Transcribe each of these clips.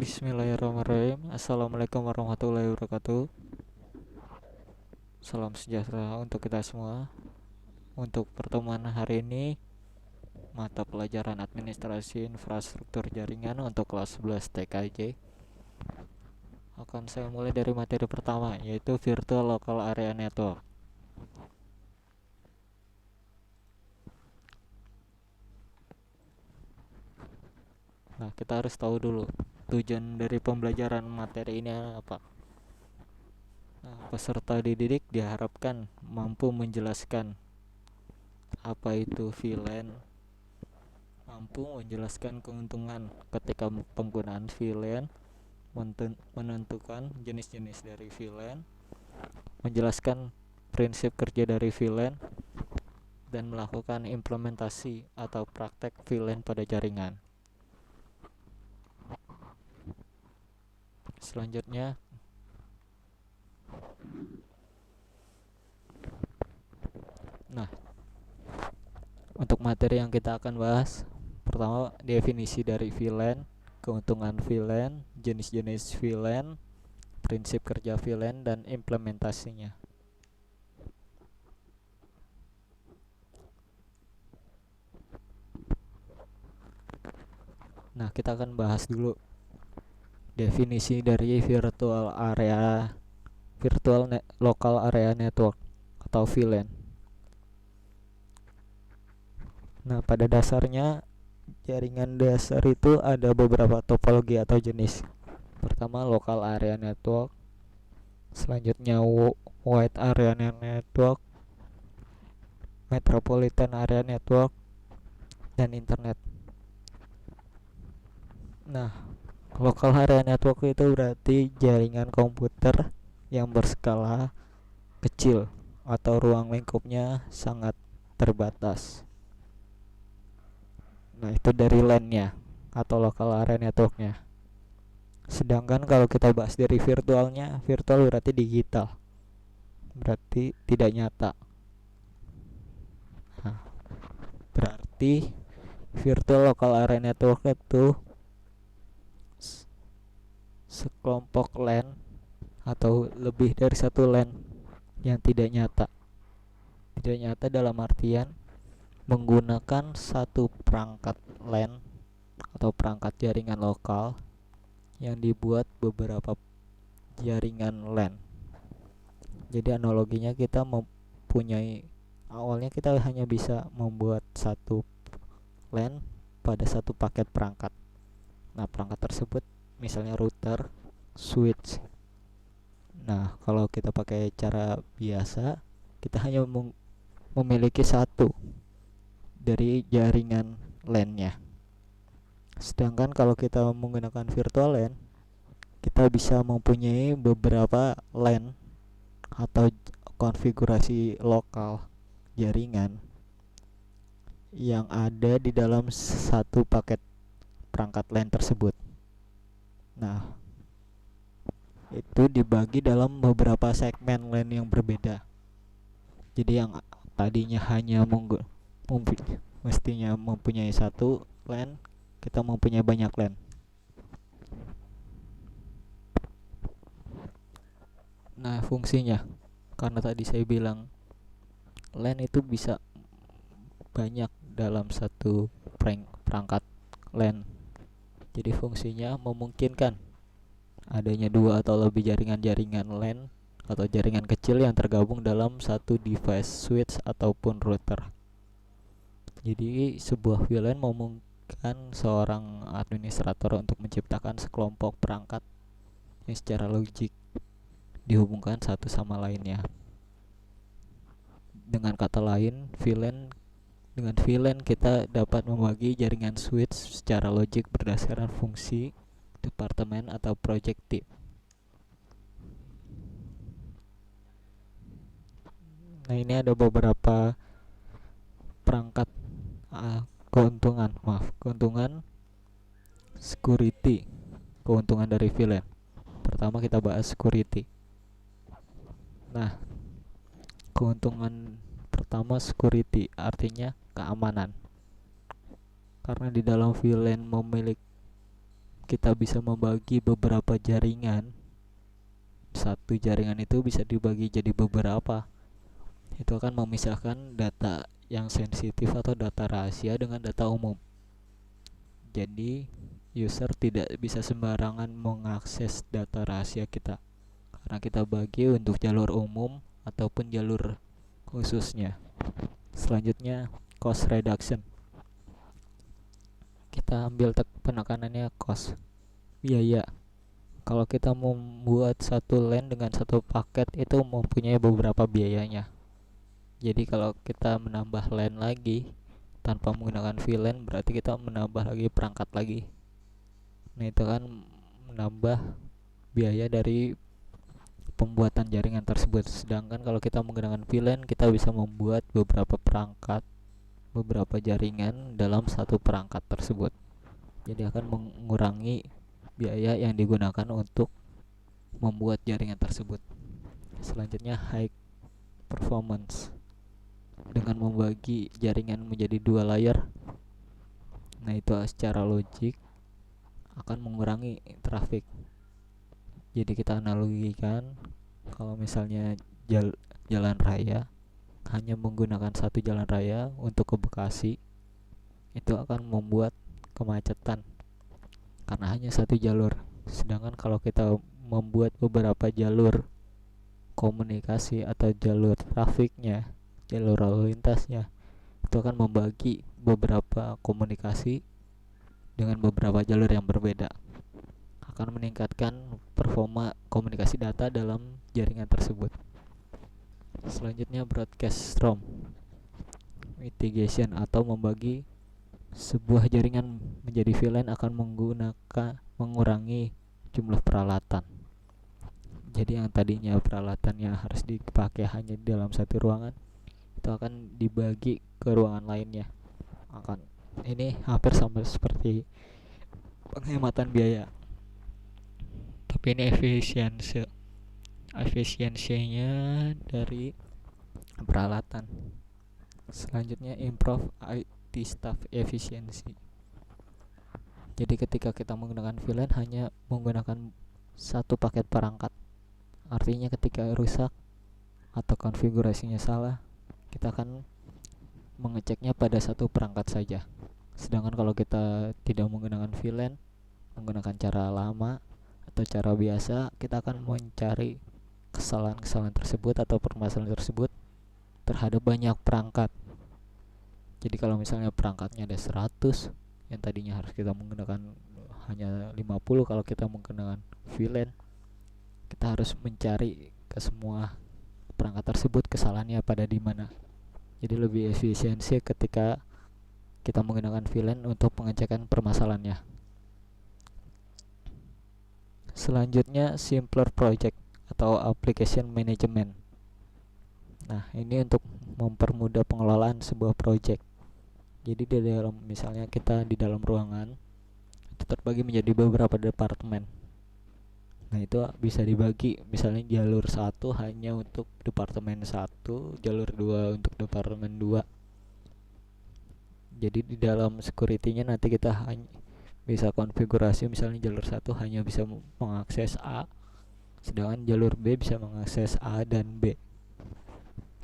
Bismillahirrahmanirrahim. Assalamualaikum warahmatullahi wabarakatuh. Salam sejahtera untuk kita semua. Untuk pertemuan hari ini, mata pelajaran administrasi infrastruktur jaringan untuk kelas 11 TKJ, akan saya mulai dari materi pertama, yaitu Virtual Local Area Network. Nah, kita harus tahu dulu tujuan dari pembelajaran materi ini apa. Nah, peserta dididik diharapkan mampu menjelaskan apa itu VLAN, mampu menjelaskan keuntungan ketika penggunaan VLAN, menentukan jenis-jenis dari VLAN, menjelaskan prinsip kerja dari VLAN, dan melakukan implementasi atau praktek VLAN pada jaringan. Selanjutnya, untuk materi yang kita akan bahas, pertama definisi dari VLAN, keuntungan VLAN, jenis-jenis VLAN, prinsip kerja VLAN, dan implementasinya. Nah, kita akan bahas dulu definisi dari Local Area Network atau VLAN. Nah, pada dasarnya jaringan dasar itu ada beberapa topologi atau jenis. Pertama, Local Area Network, selanjutnya Wide Area Network, Metropolitan Area Network, dan Internet. Nah, Local Area Network itu berarti jaringan komputer yang berskala kecil atau ruang lingkupnya sangat terbatas. Nah, itu dari LAN-nya atau Local Area Network-nya. Sedangkan kalau kita bahas dari virtualnya, virtual berarti digital, berarti tidak nyata. Nah, berarti Virtual Local Area Network itu sekelompok LAN atau lebih dari satu LAN yang tidak nyata. Tidak nyata dalam artian menggunakan satu perangkat LAN atau perangkat jaringan lokal yang dibuat beberapa jaringan LAN. Jadi analoginya kita awalnya kita hanya bisa membuat satu LAN pada satu paket perangkat. Nah, perangkat tersebut misalnya router, switch. Nah, kalau kita pakai cara biasa, kita hanya memiliki satu dari jaringan LAN-nya. Sedangkan kalau kita menggunakan virtual LAN, kita bisa mempunyai beberapa LAN atau konfigurasi lokal jaringan yang ada di dalam satu paket perangkat LAN tersebut. Nah, itu dibagi dalam beberapa segmen LAN yang berbeda. Jadi yang tadinya hanya mestinya mempunyai satu LAN, kita mempunyai banyak LAN. Nah, fungsinya, karena tadi saya bilang LAN itu bisa banyak dalam satu perangkat LAN. Jadi fungsinya memungkinkan adanya dua atau lebih jaringan-jaringan LAN atau jaringan kecil yang tergabung dalam satu device switch ataupun router. Jadi sebuah VLAN memungkinkan seorang administrator untuk menciptakan sekelompok perangkat yang secara logik dihubungkan satu sama lainnya. Dengan kata lain, dengan VLAN kita dapat membagi jaringan switch secara logik berdasarkan fungsi, departemen, atau project team. Nah, ini ada beberapa perangkat keuntungan security, keuntungan dari VLAN. Pertama kita bahas security. Nah, keuntungan pertama security artinya keamanan. Karena di dalam VLAN memiliki kita bisa membagi beberapa jaringan, satu jaringan itu bisa dibagi jadi beberapa. Itu akan memisahkan data yang sensitif atau data rahasia dengan data umum. Jadi user tidak bisa sembarangan mengakses data rahasia kita, karena kita bagi untuk jalur umum ataupun jalur khususnya. Selanjutnya, cost reduction. Kita ambil penekanannya cost, biaya. Kalau kita membuat satu LAN dengan satu paket itu mempunyai beberapa biayanya. Jadi kalau kita menambah LAN lagi tanpa menggunakan VLAN, berarti kita menambah lagi perangkat lagi. Nah, itu kan menambah biaya dari pembuatan jaringan tersebut. Sedangkan kalau kita menggunakan VLAN, kita bisa membuat beberapa perangkat, beberapa jaringan dalam satu perangkat tersebut. Jadi akan mengurangi biaya yang digunakan untuk membuat jaringan tersebut. Selanjutnya, high performance. Dengan membagi jaringan menjadi 2 layer, nah itu secara logik akan mengurangi traffic. Jadi kita analogikan, kalau misalnya jalan raya hanya menggunakan satu jalan raya untuk ke Bekasi, itu akan membuat kemacetan karena hanya satu jalur. Sedangkan kalau kita membuat beberapa jalur komunikasi atau jalur trafiknya, jalur lalu lintasnya, itu akan membagi beberapa komunikasi dengan beberapa jalur yang berbeda, akan meningkatkan performa komunikasi data dalam jaringan tersebut. Selanjutnya, broadcast roam mitigation, atau membagi sebuah jaringan menjadi VLAN akan mengurangi jumlah peralatan. Jadi yang tadinya peralatannya harus dipakai hanya dalam satu ruangan, itu akan dibagi ke ruangan lainnya. Ini hampir sama seperti penghematan biaya, tapi ini efisiensinya dari peralatan. Selanjutnya, improve IT staff efficiency. Jadi ketika kita menggunakan VLAN hanya menggunakan satu paket perangkat, artinya ketika rusak atau konfigurasinya salah, kita akan mengeceknya pada satu perangkat saja. Sedangkan kalau kita tidak menggunakan VLAN, menggunakan cara lama atau cara biasa, kita akan mencari kesalahan-kesalahan tersebut atau permasalahan tersebut terhadap banyak perangkat. Jadi kalau misalnya perangkatnya ada 100, yang tadinya harus kita menggunakan hanya 50, kalau kita menggunakan VLAN, kita harus mencari ke semua perangkat tersebut kesalahannya pada di mana. Jadi lebih efisiensi ketika kita menggunakan VLAN untuk pengecekan permasalahannya. Selanjutnya, simpler project atau application management. Nah, ini untuk mempermudah pengelolaan sebuah project. Jadi di dalam, misalnya kita di dalam ruangan itu terbagi menjadi beberapa departemen. Nah, itu bisa dibagi, misalnya jalur 1 hanya untuk departemen 1, jalur 2 untuk departemen 2. Jadi di dalam security-nya nanti kita bisa konfigurasi, misalnya jalur 1 hanya bisa mengakses A, sedangkan jalur B bisa mengakses A dan B.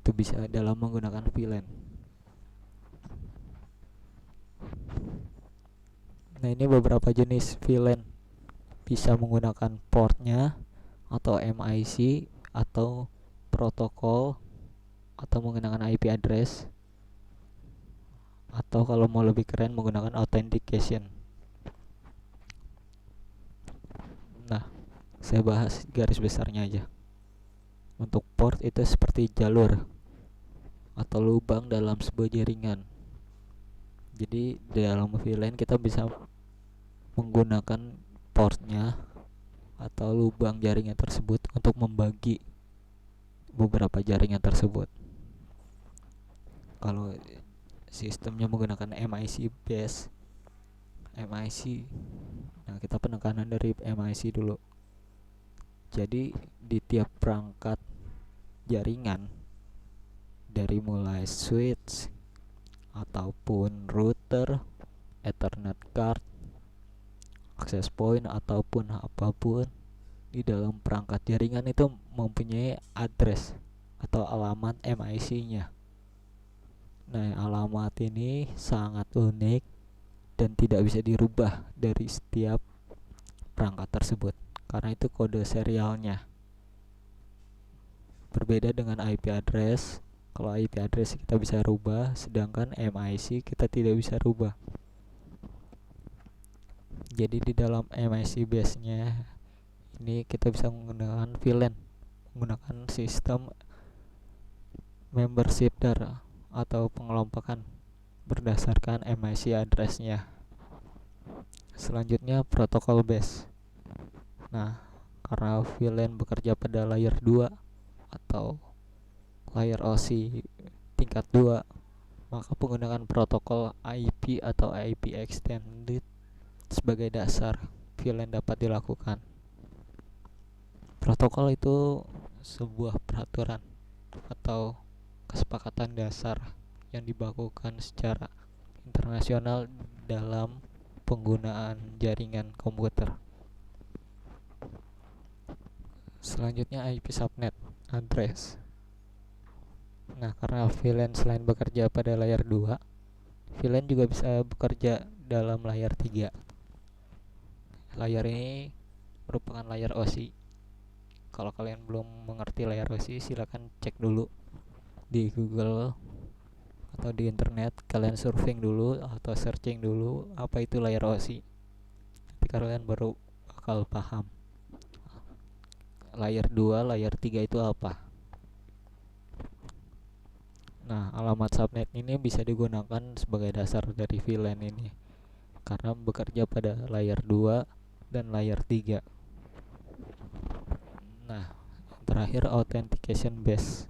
Itu bisa dalam menggunakan VLAN. Nah, ini beberapa jenis VLAN. Bisa menggunakan portnya atau MIC atau protokol, atau menggunakan IP address, atau kalau mau lebih keren menggunakan authentication. Nah, saya bahas garis besarnya aja. Untuk port itu seperti jalur atau lubang dalam sebuah jaringan. Jadi dalam VLAN kita bisa menggunakan portnya atau lubang jaringan tersebut untuk membagi beberapa jaringan tersebut. Kalau sistemnya menggunakan MIC base, MIC, nah kita penekanan dari MIC dulu. Jadi di tiap perangkat jaringan, dari mulai switch ataupun router, Ethernet card, access point ataupun apapun di dalam perangkat jaringan itu mempunyai address atau alamat MIC-nya. Nah, alamat ini sangat unik dan tidak bisa dirubah dari setiap perangkat tersebut karena itu kode serialnya. Berbeda dengan IP address. Kalau IP address kita bisa rubah, sedangkan MIC kita tidak bisa rubah. Jadi di dalam MIC base-nya ini kita bisa menggunakan VLAN, menggunakan sistem membership dar atau pengelompokan berdasarkan MIC address-nya. Selanjutnya protokol base. Nah, karena VLAN bekerja pada layer 2 atau layer OSI tingkat 2, maka penggunaan protokol IP atau IP extended sebagai dasar VLAN dapat dilakukan. Protokol itu sebuah peraturan atau kesepakatan dasar yang dibakukan secara internasional dalam penggunaan jaringan komputer. Selanjutnya IP subnet address. Nah, karena VLAN selain bekerja pada layer 2, VLAN juga bisa bekerja dalam layer 3. Layar ini merupakan layar OSI. Kalau kalian belum mengerti layar OSI, silakan cek dulu di Google atau di internet, kalian surfing dulu atau searching dulu apa itu layar OSI. Nanti kalian baru bakal paham layer 2, layer 3 itu apa. Nah, alamat subnet ini bisa digunakan sebagai dasar dari VLAN ini karena bekerja pada layer 2 dan layer 3. Nah, terakhir authentication base.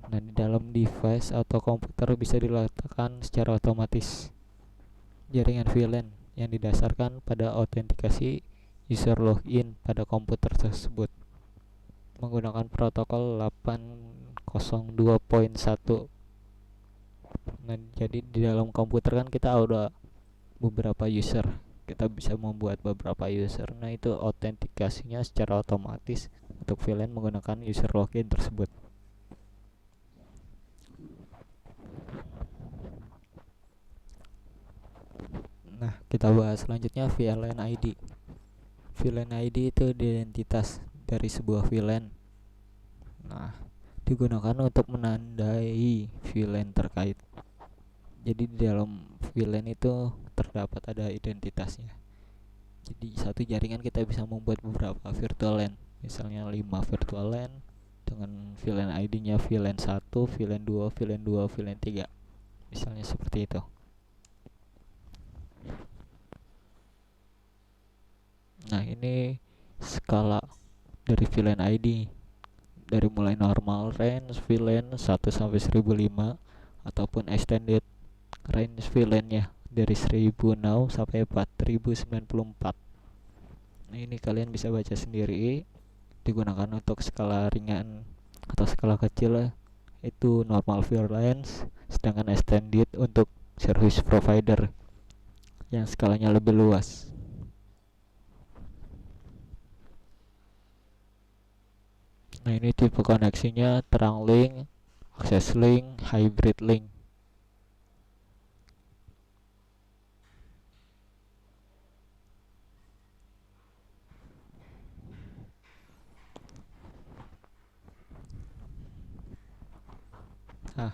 Nah, di dalam device atau komputer bisa diletakkan secara otomatis jaringan VLAN yang didasarkan pada autentikasi user login pada komputer tersebut menggunakan protokol 802.1. Nah, jadi di dalam komputer kan kita ada beberapa user, kita bisa membuat beberapa user. Nah, itu autentikasinya secara otomatis untuk VLAN menggunakan user login tersebut. Nah, kita bahas selanjutnya VLAN ID. VLAN ID itu identitas dari sebuah VLAN. Nah, digunakan untuk menandai VLAN terkait. Jadi di dalam VLAN itu terdapat ada identitasnya. Jadi satu jaringan kita bisa membuat beberapa virtual LAN. Misalnya 5 virtual LAN dengan VLAN ID-nya VLAN 1, VLAN 2, VLAN 2, VLAN 3. Misalnya seperti itu. Nah, ini skala dari VLAN ID dari mulai normal range VLAN 1 sampai 1005 ataupun extended range VLAN-nya dari 1006 sampai 4094. Nah, ini kalian bisa baca sendiri. Digunakan untuk skala ringan atau skala kecil itu normal VLAN, sedangkan extended untuk service provider yang skalanya lebih luas. Nah, ini tipe koneksinya terang link, access link, hybrid link. Nah,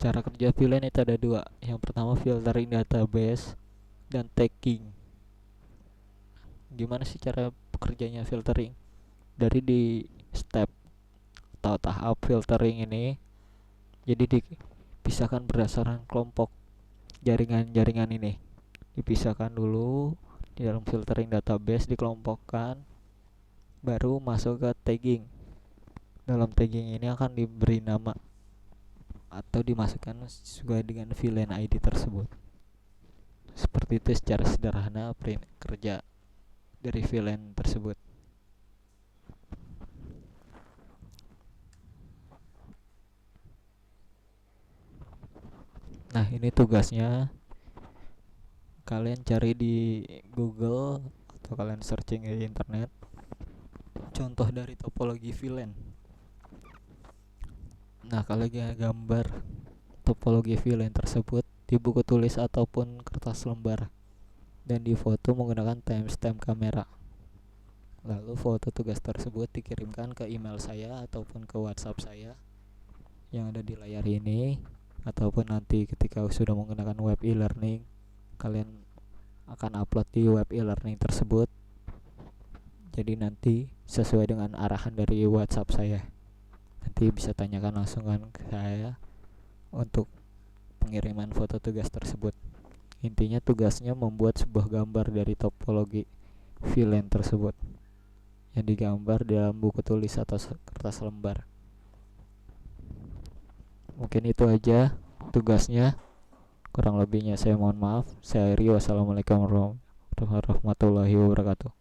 cara kerja VLAN itu ada dua. Yang pertama filtering database dan tagging. Gimana sih cara bekerjanya filtering? Dari di step atau tahap filtering ini, jadi dipisahkan berdasarkan kelompok jaringan-jaringan ini. Dipisahkan dulu di dalam filtering database, dikelompokkan, baru masuk ke tagging. Dalam tagging ini akan diberi nama atau dimasukkan sesuai dengan VLAN ID tersebut. Seperti itu secara sederhana kerja dari VLAN tersebut. Nah, ini tugasnya. kalian cari di Google atau kalian searching di internet contoh dari topologi VLAN. Nah, kalian gambar topologi VLAN tersebut di buku tulis ataupun kertas lembar dan difoto menggunakan timestamp kamera. Lalu foto tugas tersebut dikirimkan ke email saya ataupun ke WhatsApp saya yang ada di layar ini, ataupun nanti ketika sudah menggunakan web e-learning kalian akan upload di web e-learning tersebut. Jadi nanti sesuai dengan arahan dari WhatsApp saya, nanti bisa tanyakan langsung kan ke saya untuk pengiriman foto tugas tersebut. Intinya tugasnya membuat sebuah gambar dari topologi VLAN tersebut yang digambar dalam buku tulis atau kertas lembar. Mungkin itu aja tugasnya, kurang lebihnya saya mohon maaf. Saya Rio, wassalamualaikum warahmatullahi wabarakatuh.